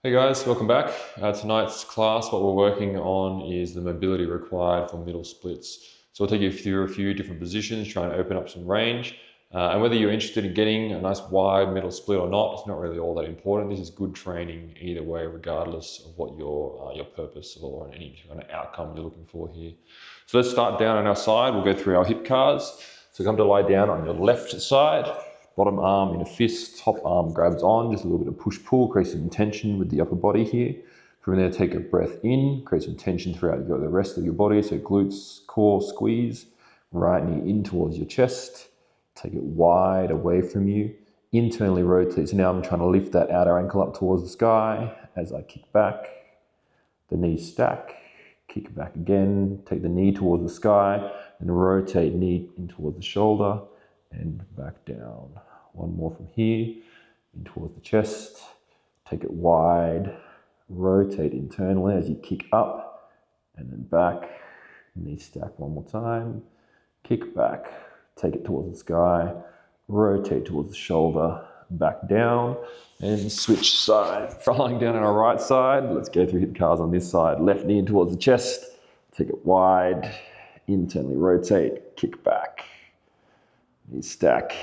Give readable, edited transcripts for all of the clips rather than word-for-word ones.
Hey guys, welcome back. Tonight's class, what we're working on is the mobility required for middle splits. So we'll take you through a few different positions, trying to open up some range. And whether you're interested in getting a nice wide middle split or not, it's not really all that important. This is good training either way, regardless of what your purpose or any kind of outcome you're looking for here. So let's start down on our side. We'll go through our hip cars. So come to lie down on your left side. Bottom arm in a fist, top arm grabs on, just a little bit of push-pull, create some tension with the upper body here. From there, take a breath in, create some tension throughout the rest of your body, so glutes, core, squeeze, right knee in towards your chest, take it wide away from you, internally rotate. So now I'm trying to lift that outer ankle up towards the sky as I kick back, the knees stack, kick back again, take the knee towards the sky, and rotate knee in towards the shoulder, and back down. One more from here, in towards the chest. Take it wide, rotate internally as you kick up, and then back. Knee stack one more time. Kick back, take it towards the sky, rotate towards the shoulder, back down, and switch side. Lying down on our right side, let's go through hip cars on this side. Left knee in towards the chest, take it wide, internally rotate, kick back. Knee stack,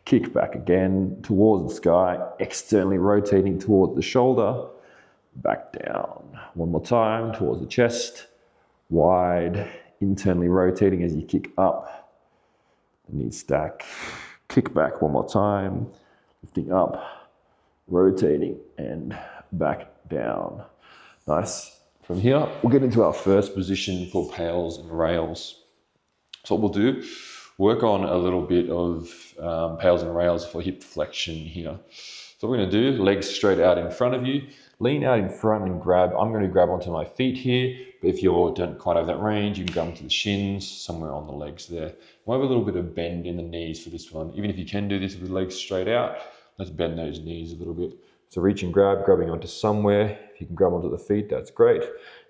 kick back again towards the sky, externally rotating towards the shoulder, back down. One more time towards the chest, wide, internally rotating as you kick up. The knee stack, kick back one more time, lifting up, rotating, and back down. Nice. From here, we'll get into our first position for pails and rails. So what we'll do, work on a little bit of pails and rails for hip flexion here. So what we're going to do, legs straight out in front of you, lean out in front and grab. I'm going to grab onto my feet here, but if you don't quite have that range, you can grab onto the shins, somewhere on the legs there. We'll have a little bit of bend in the knees for this one. Even if you can do this with legs straight out, let's bend those knees a little bit. So reach and grab, grabbing onto somewhere. If you can grab onto the feet, that's great.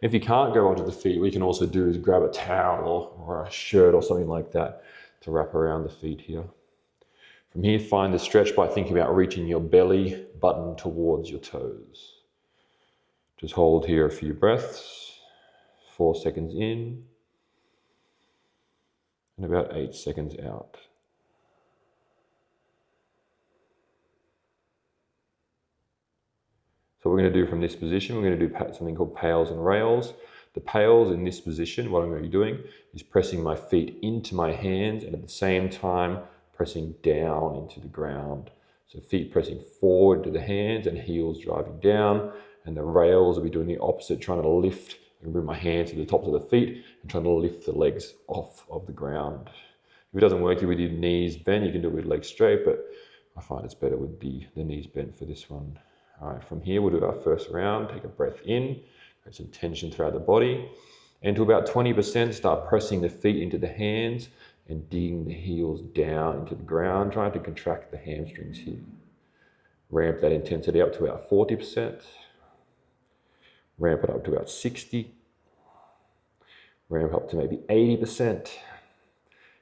If you can't go onto the feet, what you can also do is grab a towel or a shirt or something like that to wrap around the feet here. From here, find the stretch by thinking about reaching your belly button towards your toes. Just hold here a few breaths, 4 seconds in, and about 8 seconds out. So what we're going to do from this position, we're going to do something called pails and rails. The pails in this position, what I'm going to be doing is pressing my feet into my hands and at the same time pressing down into the ground. So feet pressing forward to the hands and heels driving down, and the rails will be doing the opposite, trying to lift and bring my hands to the tops of the feet and trying to lift the legs off of the ground. If it doesn't work with your knees bent, you can do it with legs straight, but I find it's better with the knees bent for this one. All right, from here we'll do our first round. Take a breath in, create some tension throughout the body, and to about 20% start pressing the feet into the hands and digging the heels down into the ground, trying to contract the hamstrings here. Ramp that intensity up to about 40%. Ramp it up to about 60%. Ramp up to maybe 80%.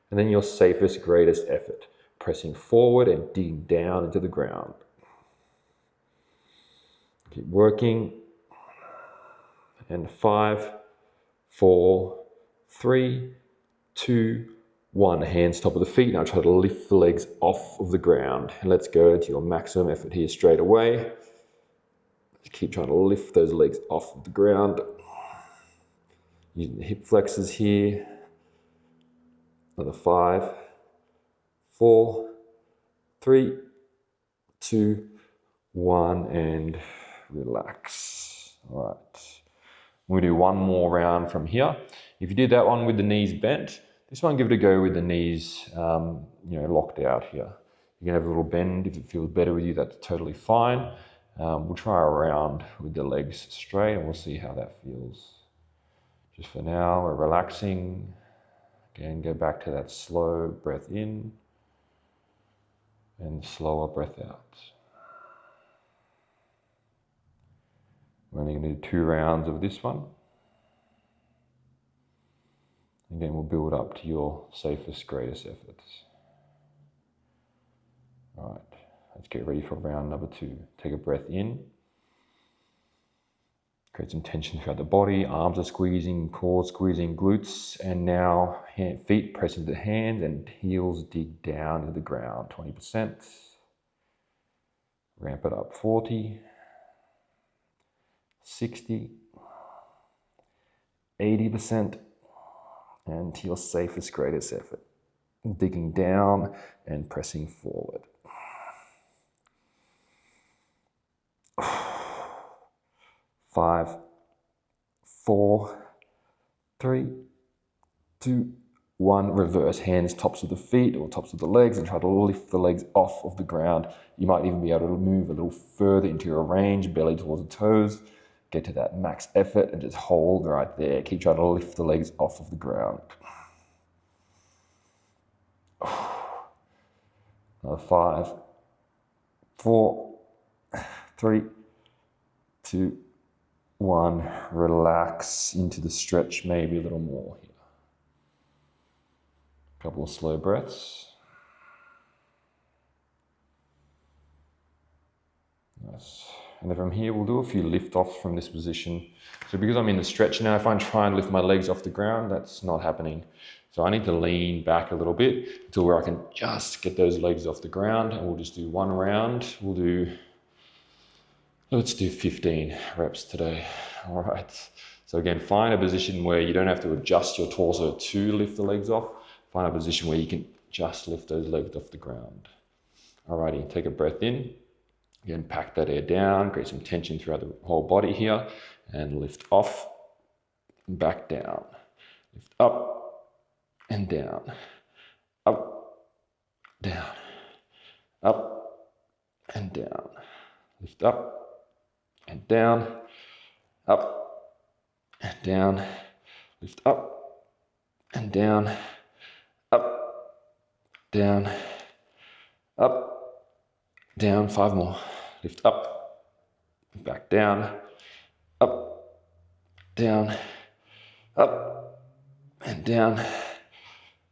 And then your safest, greatest effort, pressing forward and digging down into the ground. Keep working. And 5, 4, 3, 2, 1. Hands top of the feet. Now try to lift the legs off of the ground. And let's go to your maximum effort here straight away. Keep trying to lift those legs off of the ground. Using the hip flexors here. Another 5, 4, 3, 2, 1, and relax. All right. We'll do one more round from here. If you did that one with the knees bent, this one give it a go with the knees locked out here. You can have a little bend if it feels better with you, that's totally fine. We'll try a round with the legs straight and we'll see how that feels. Just for now, we're relaxing. Again, go back to that slow breath in and slower breath out. We're only going to do 2 rounds of this one. Again, we'll build up to your safest, greatest efforts. All right, let's get ready for round number 2. Take a breath in Create some tension throughout the body. Arms are squeezing, core squeezing, glutes. And now feet press into the hands and heels dig down into the ground. 20%. Ramp it up. 40, 60, 80%. And to your safest, greatest effort. Digging down and pressing forward. 5, 4, 3, 2, 1. Reverse. Hands tops of the feet or tops of the legs and try to lift the legs off of the ground. You might even be able to move a little further into your range, belly towards the toes. Get to that max effort and just hold right there. Keep trying to lift the legs off of the ground. Another 5, 4, 3, 2, 1. Relax into the stretch, maybe a little more here. A couple of slow breaths. Nice. And then from here, we'll do a few lift offs from this position. So because I'm in the stretch now, if I try and lift my legs off the ground, that's not happening. So I need to lean back a little bit until where I can just get those legs off the ground. And we'll just do one round. Let's do 15 reps today. All right. So again, find a position where you don't have to adjust your torso to lift the legs off. Find a position where you can just lift those legs off the ground. Alrighty, take a breath in. Again, pack that air down, create some tension throughout the whole body here, and lift off, back down. Lift up and down, up, down, up and down. Lift up and down, up and down. Lift up and down, up, down, up, down. 5 more. Lift up, back down, up, down, up, and down,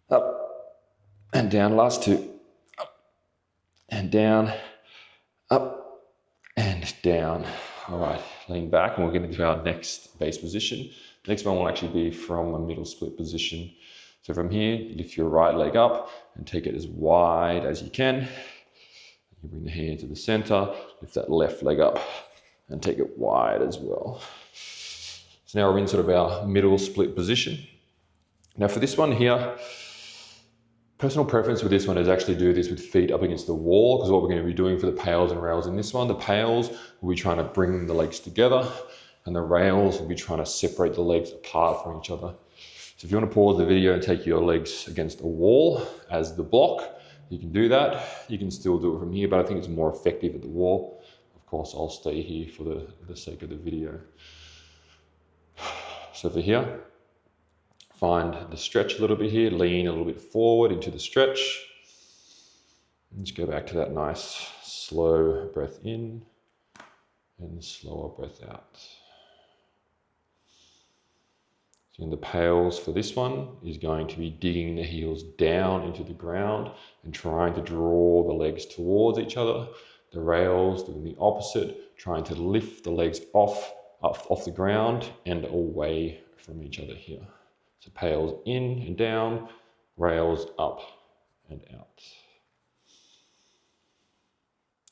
up, and down. Last 2. Up, and down, up, and down. All right, lean back, and we'll get into our next base position. The next one will actually be from a middle split position. So from here, lift your right leg up and take it as wide as you can. You bring the hand to the center, lift that left leg up and take it wide as well. So now we're in sort of our middle split position. Now for this one here, personal preference with this one is actually do this with feet up against the wall, because what we're going to be doing for the pails and rails in this one, the pails will be trying to bring the legs together and the rails will be trying to separate the legs apart from each other. So if you want to pause the video and take your legs against a wall as the block, you can do that. You can still do it from here, but I think it's more effective at the wall. Of course, I'll stay here for the sake of the video. So for here, find the stretch a little bit here, lean a little bit forward into the stretch. And just go back to that nice slow breath in and slower breath out. So in the pails for this one is going to be digging the heels down into the ground and trying to draw the legs towards each other. The rails doing the opposite, trying to lift the legs off the ground and away from each other here. So pails in and down, rails up and out.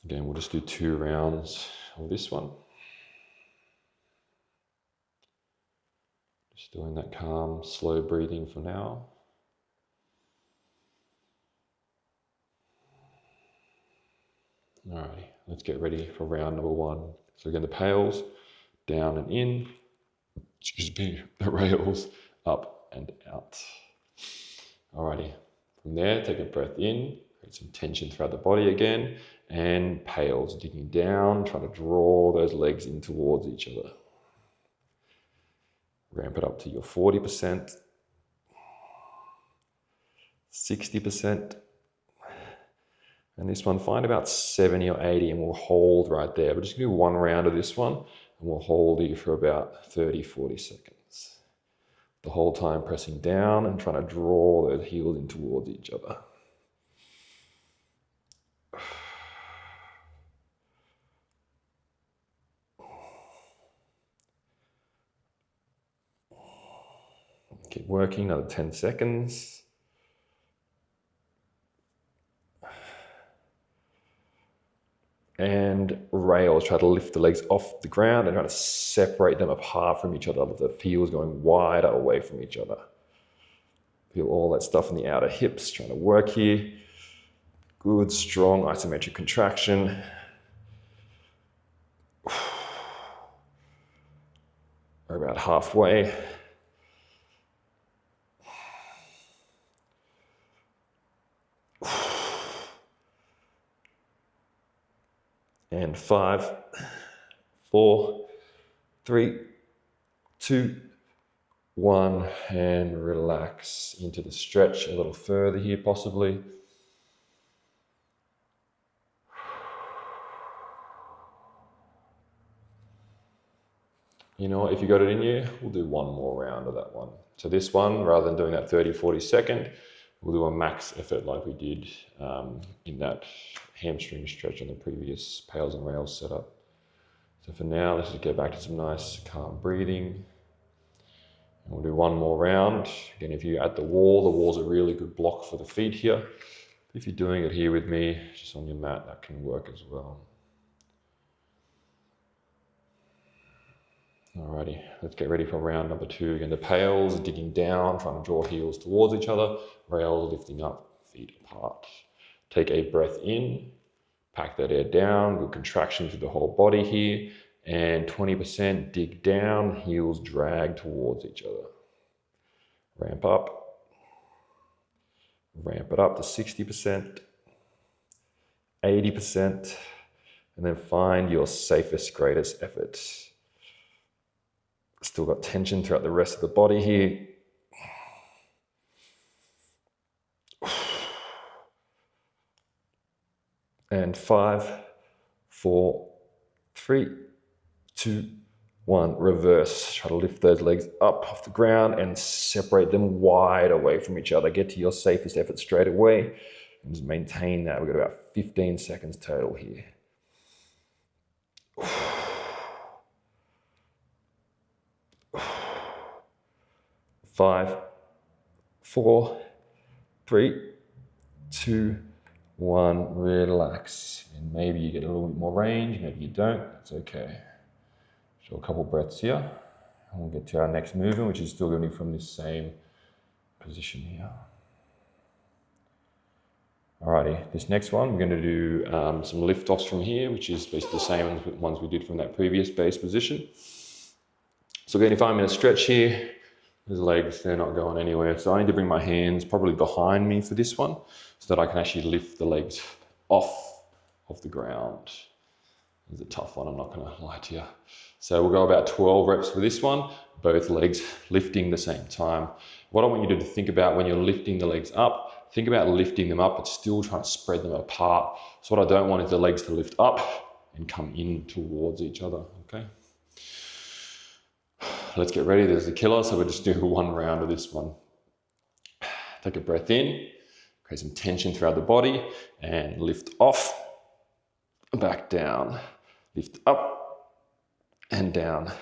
Again, we'll just do 2 rounds of this one. Just doing that calm, slow breathing for now. Alrighty, let's get ready for round number 1. So again, the pails, down and in, the rails, up and out. Alrighty, from there, take a breath in, create some tension throughout the body again, and pails, digging down, trying to draw those legs in towards each other. Ramp it up to your 40%, 60%, and this one, find about 70 or 80 and we'll hold right there. We're just gonna do 1 round of this one and we'll hold it for about 30, 40 seconds. The whole time pressing down and trying to draw those heels in towards each other. Keep working, another 10 seconds. And rails, try to lift the legs off the ground and try to separate them apart from each other. The heels going wider away from each other. Feel all that stuff in the outer hips, trying to work here. Good, strong isometric contraction. We're about halfway. And 5, 4, 3, 2, 1, and relax into the stretch a little further here possibly. You know what, if you got it in you, we'll do one more round of that one. So this one, rather than doing that 30, 40 second, we'll do a max effort like we did in that hamstring stretch on the previous pails and rails setup. So for now, let's just get back to some nice calm breathing. And we'll do one more round. Again, if you're at the wall's a really good block for the feet here. If you're doing it here with me, just on your mat, that can work as well. Alrighty, let's get ready for round number 2. Again, the pails digging down, trying to draw heels towards each other, rails lifting up, feet apart. Take a breath in, pack that air down, good contraction through the whole body here, and 20% dig down, heels drag towards each other. Ramp it up to 60%, 80%, and then find your safest, greatest effort. Still got tension throughout the rest of the body here. And 5, 4, 3, 2, 1. Reverse. Try to lift those legs up off the ground and separate them wide away from each other. Get to your safest effort straight away and just maintain that. We've got about 15 seconds total here. 5, 4, 3, 2, 1. Relax. And maybe you get a little bit more range, maybe you don't. That's okay. So a couple breaths here. And we'll get to our next movement, which is still going to be from this same position here. Alrighty, this next one, we're going to do some lift-offs from here, which is basically the same ones we did from that previous base position. So again, if I'm in a stretch here, those legs, they're not going anywhere. So I need to bring my hands probably behind me for this one so that I can actually lift the legs off of the ground. It's a tough one, I'm not going to lie to you. So we'll go about 12 reps for this one, both legs lifting the same time. What I want you to think about when you're lifting the legs up, think about lifting them up, but still trying to spread them apart. So what I don't want is the legs to lift up and come in towards each other, okay? Let's get ready, there's the killer, so we'll just do one round of this one. Take a breath in, create some tension throughout the body, and lift off, back down, lift up, and down,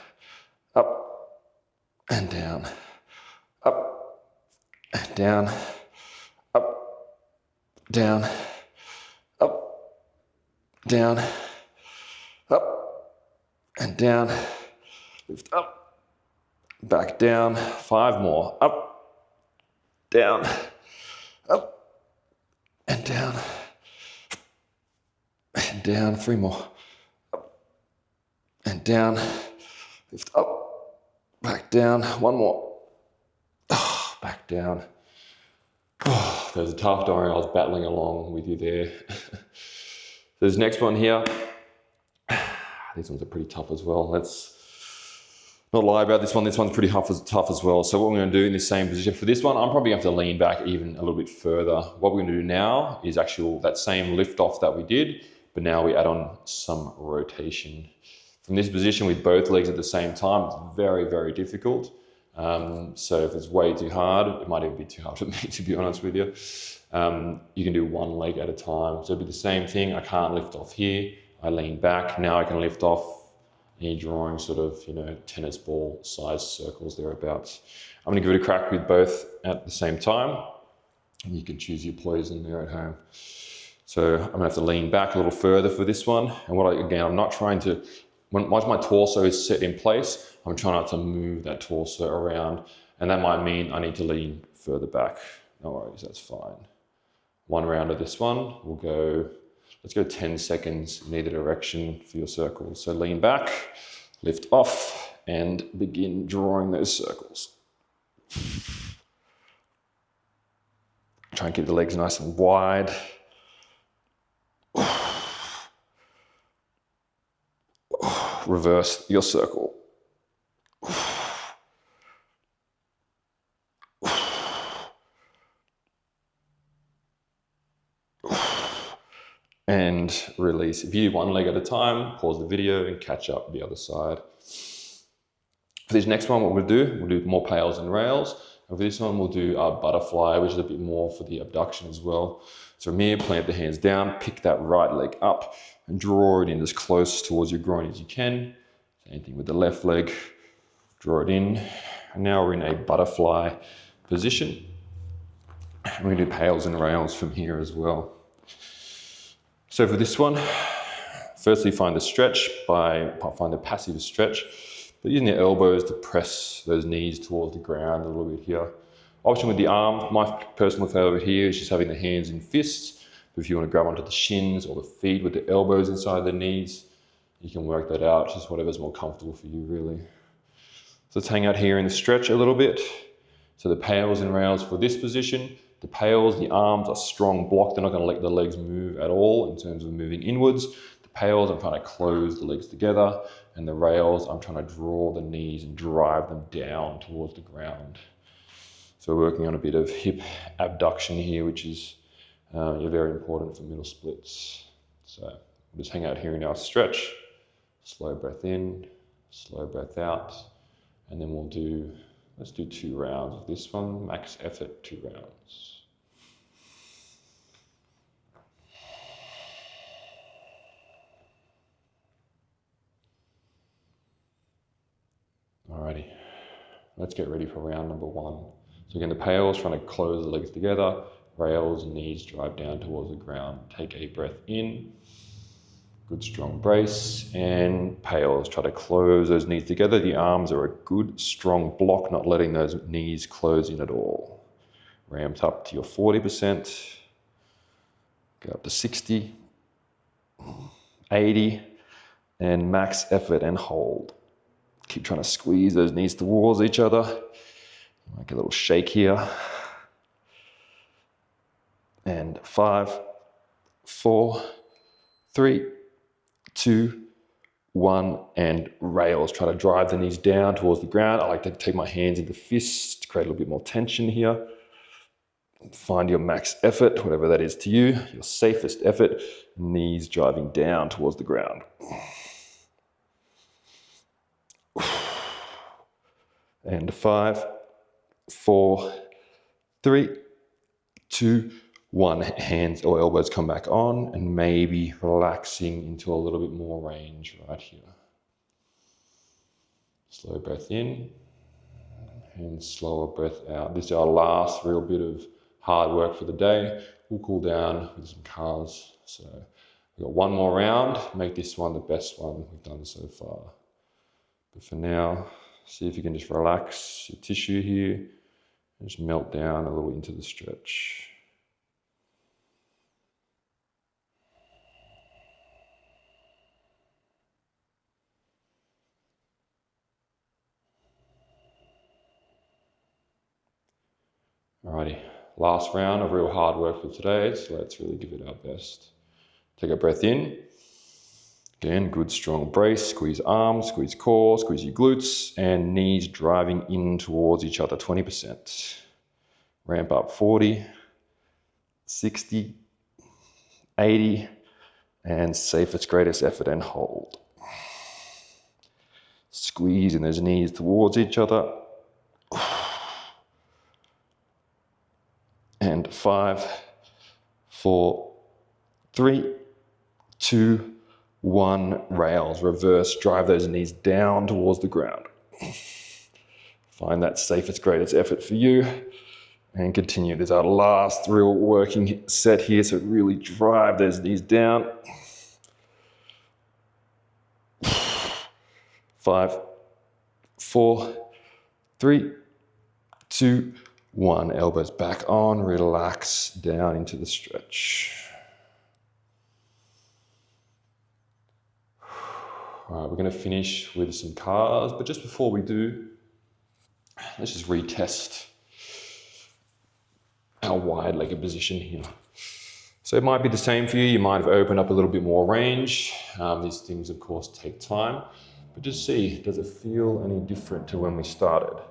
up, and down, up, and down, up, down, up, down, up, and down, lift up, back down, 5 more, up, down, up, and down, 3 more, up, and down, lift up, back down, 1 more, back down. There's a tough, don't worry, I was battling along with you there. There's next one here. These ones are pretty tough as well. Let's not lie about this one. This one's pretty tough as well. So what we're going to do in this same position for this one, I'm probably going to have to lean back even a little bit further. What we're going to do now is actually that same lift off that we did, but now we add on some rotation. From this position with both legs at the same time, it's very, very difficult. So if it's way too hard, it might even be too hard for me, to be honest with you. You can do one leg at a time. So it'll be the same thing. I can't lift off here. I lean back. Now I can lift off and you're drawing sort of, tennis ball size circles thereabouts. I'm gonna give it a crack with both at the same time, and you can choose your poison there at home. So I'm gonna have to lean back a little further for this one. And I'm not trying to, once my torso is set in place, I'm trying not to move that torso around. And that might mean I need to lean further back. No worries, that's fine. One round of this one, let's go 10 seconds in either direction for your circles. So lean back, lift off, and begin drawing those circles. Try and keep the legs nice and wide. Reverse your circle. And release. If you do one leg at a time, pause the video and catch up the other side. For this next one, what we'll do more pails and rails. And for this one, we'll do our butterfly, which is a bit more for the abduction as well. So from here, plant the hands down, pick that right leg up and draw it in as close towards your groin as you can. Same thing with the left leg, draw it in. And now we're in a butterfly position. We're gonna do pails and rails from here as well. So for this one, firstly find the stretch find the passive stretch, but using the elbows to press those knees towards the ground a little bit here. Option with the arm, my personal favorite here is just having the hands in fists. But if you want to grab onto the shins or the feet with the elbows inside the knees, you can work that out, just whatever's more comfortable for you really. So let's hang out here in the stretch a little bit. So the pails and rails for this position. The pails, the arms are strong block. They're not going to let the legs move at all in terms of moving inwards. The pails, I'm trying to close the legs together. And the rails, I'm trying to draw the knees and drive them down towards the ground. So we're working on a bit of hip abduction here, which is very important for middle splits. So we'll just hang out here in our stretch. Slow breath in, slow breath out. And then let's do 2 rounds of this one, max effort, 2 rounds. Alrighty, let's get ready for round number 1. So again, the pails, trying to close the legs together, rails, knees drive down towards the ground. Take a breath in, good strong brace, and pails, try to close those knees together. The arms are a good strong block, not letting those knees close in at all. Ramped up to your 40%, go up to 60, 80, and max effort and hold. Keep trying to squeeze those knees towards each other. Make a little shake here. And 5, 4, 3, 2, 1, and rails. Try to drive the knees down towards the ground. I like to take my hands into fists to create a little bit more tension here. Find your max effort, whatever that is to you, your safest effort, knees driving down towards the ground. And 5, 4, 3, 2, 1. Hands or elbows come back on and maybe relaxing into a little bit more range right here. Slow breath in and slower breath out. This is our last real bit of hard work for the day. We'll cool down with some cars. So we've got 1 more round. Make this one the best one we've done so far. But for now, see if you can just relax your tissue here and just melt down a little into the stretch. Alrighty, last round of real hard work for today, so let's really give it our best. Take a breath in. Again, good strong brace, squeeze arms, squeeze core, squeeze your glutes, and knees driving in towards each other, 20%. Ramp up 40, 60, 80, and safest, greatest effort and hold. Squeezing those knees towards each other. And 5, 4, 3, 2, 1 rails, reverse, drive those knees down towards the ground. Find that safest, greatest effort for you. And continue. This is our last real working set here, so really drive those knees down. 5, 4, 3, 2, 1. Elbows back on, relax down into the stretch. All right, we're going to finish with some calves, but just before we do, let's just retest our wide-legged position here. So it might be the same for you. You might have opened up a little bit more range. These things, of course, take time. But just see, does it feel any different to when we started?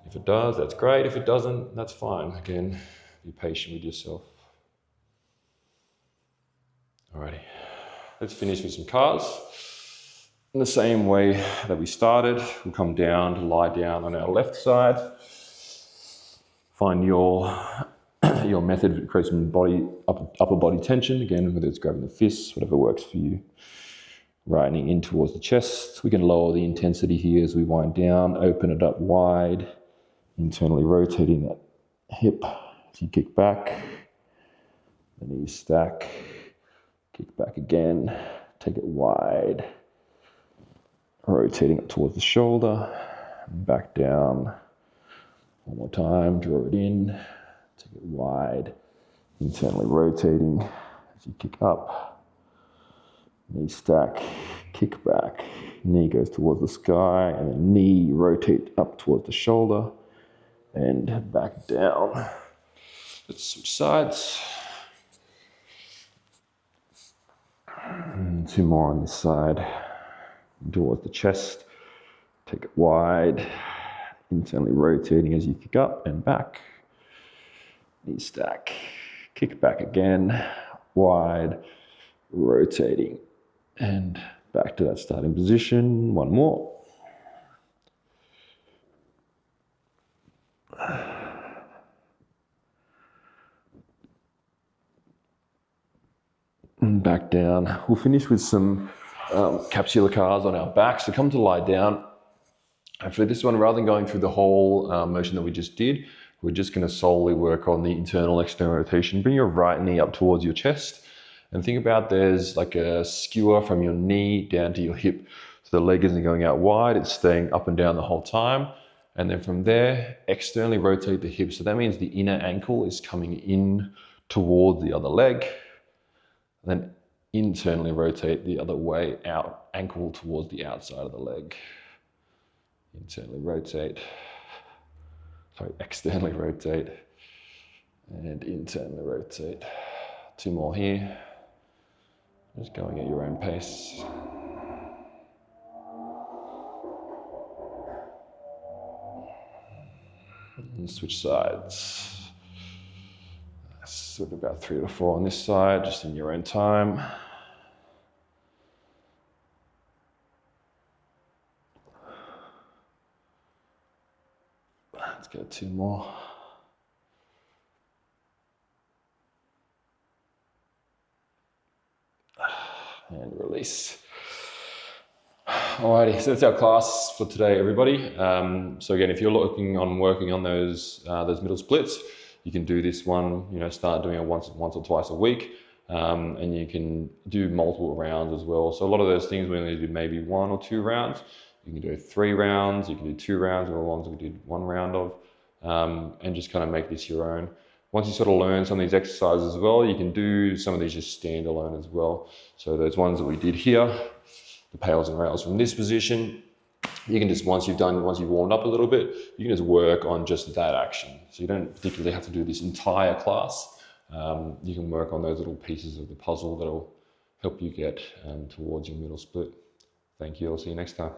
If it does, that's great. If it doesn't, that's fine. Again, be patient with yourself. Alrighty, let's finish with some calves. In the same way that we started, we'll come down to lie down on our left side. Find your method to create some upper body tension. Again, whether it's grabbing the fists, whatever works for you. Rightening in towards the chest. We can lower the intensity here as we wind down, open it up wide, internally rotating that hip as you kick back. The knees stack, kick back again, take it wide, rotating up towards the shoulder, back down. One more time, draw it in, take it wide, internally rotating as you kick up. Knee stack, kick back, knee goes towards the sky, and then knee rotate up towards the shoulder, and back down. Let's switch sides. And 2 more on this side, towards the chest, take it wide, internally rotating as you kick up and back. Knee stack, kick back again, wide, rotating, and back to that starting position. 1 more. And back down. We'll finish with some capsular calves on our back. So come to lie down. And for this one, rather than going through the whole motion that we just did, we're just going to solely work on the internal external rotation. Bring your right knee up towards your chest. And think about there's like a skewer from your knee down to your hip. So the leg isn't going out wide, it's staying up and down the whole time. And then from there, externally rotate the hip. So that means the inner ankle is coming in towards the other leg. And then internally rotate the other way out, ankle towards the outside of the leg. Internally rotate. Sorry, externally rotate. And internally rotate. 2 more here. Just going at your own pace. And switch sides. Sort of about 3 to 4 on this side, just in your own time. Let's go 2 more. And release. Alrighty, so that's our class for today, everybody. So again, if you're looking on working on those middle splits, you can do this one. Start doing it once or twice a week, and you can do multiple rounds as well. So a lot of those things we only do maybe 1 or 2 rounds. You can do 3 rounds. You can do 2 rounds, or the ones we did 1 round of, and just kind of make this your own. Once you sort of learn some of these exercises as well, you can do some of these just standalone as well. So those ones that we did here, the pails and rails from this position, you can just, once you've warmed up a little bit, you can just work on just that action. So you don't particularly have to do this entire class. You can work on those little pieces of the puzzle that'll help you get towards your middle split. Thank you. I'll see you next time.